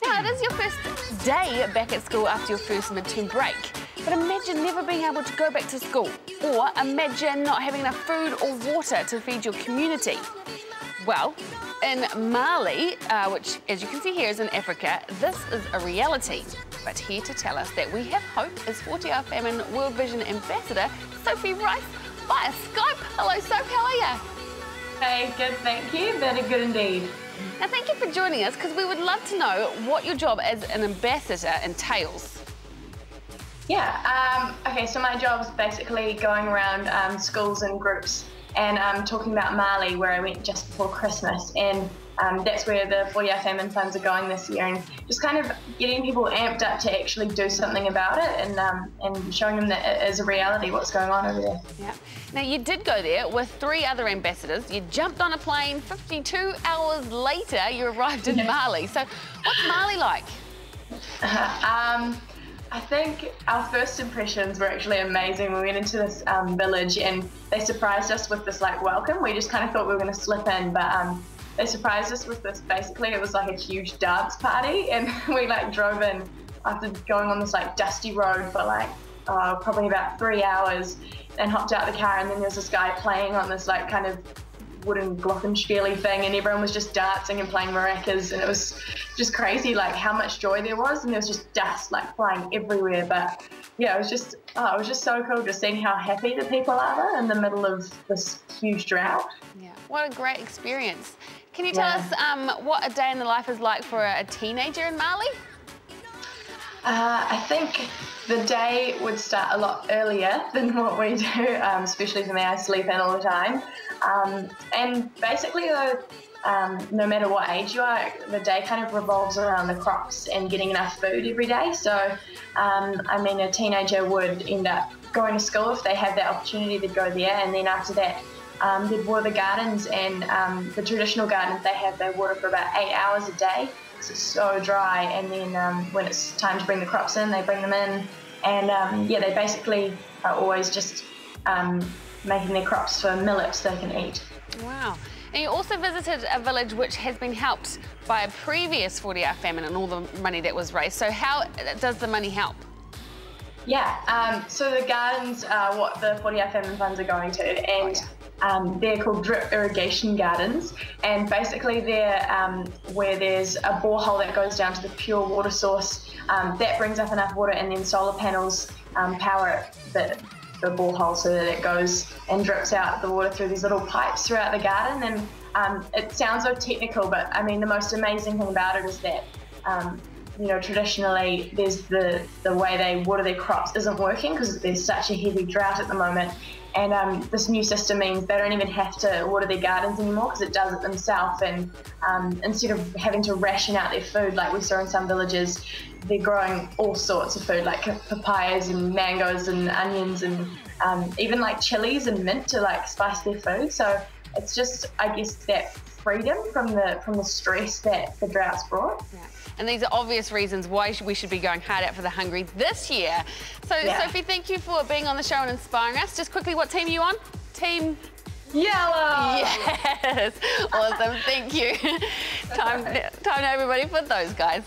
Now, it is your first day back at school after your first midterm break. But imagine never being able to go back to school. Or imagine not having enough food or water to feed your community. Well, in Mali, which as you can see here is in Africa, this is a reality. But here to tell us that we have hope is 40-Hour Famine World Vision Ambassador Sophie Rice via Skype. Hello, Sophie, how are you? Hey, good, thank you. Very good indeed. Now, thank you for joining us, because we would love to know what your job as an ambassador entails. Yeah, okay, so my job is basically going around schools and groups and talking about Mali, where I went just before Christmas, and that's where the 40-Hour Famine funds are going this year, and just kind of getting people amped up to actually do something about it, and showing them that it is a reality what's going on over there. Yeah. Now, you did go there with 3 other ambassadors. You jumped on a plane, 52 hours later you arrived in Mali. So what's Mali like? I think our first impressions were actually amazing. We went into this village and they surprised us with this welcome. We just kind of thought we were going to slip in, but they surprised us with this. Basically, it was like a huge dance party, and we drove in after going on this dusty road for probably about 3 hours, and hopped out the car, and then there was this guy playing on this kind of wooden glockenspiel thing, and everyone was just dancing and playing maracas, and it was just crazy how much joy there was, and there was just dust flying everywhere. But yeah, it was just so cool just seeing how happy the people are in the middle of this huge drought. Yeah, what a great experience. Can you tell us what a day in the life is like for a teenager in Mali? I think the day would start a lot earlier than what we do, especially for me. I sleep in all the time. And basically, no matter what age you are, the day kind of revolves around the crops and getting enough food every day. So, I mean, a teenager would end up going to school if they had that opportunity to go there, and then after that, they'd water the gardens, and the traditional gardens they water for about 8 hours a day. It's so dry, and then when it's time to bring the crops in, they bring them in, and yeah, they basically are always just making their crops for millet so they can eat. Wow. And you also visited a village which has been helped by a previous 40-hour famine and all the money that was raised. So how does the money help? Yeah, so the gardens are what the 40-hour famine funds are going to, and they're called drip irrigation gardens, and basically they're where there's a borehole that goes down to the pure water source that brings up enough water, and then solar panels power the borehole so that it goes and drips out the water through these little pipes throughout the garden. And it sounds so technical, but I mean the most amazing thing about it is that you know, traditionally there's the way they water their crops isn't working because there's such a heavy drought at the moment, and this new system means they don't even have to water their gardens anymore because it does it themselves, and instead of having to ration out their food like we saw in some villages, they're growing all sorts of food like papayas and mangoes and onions, and even chilies and mint to spice their food. So it's just, I guess, that freedom from the stress that the drought's brought. Yeah. And these are obvious reasons why we should be going hard out for the hungry this year. So, Sophie, thank you for being on the show and inspiring us. Just quickly, what team are you on? Team Yellow! Yes! Awesome, thank you. Time now, everybody, for those guys.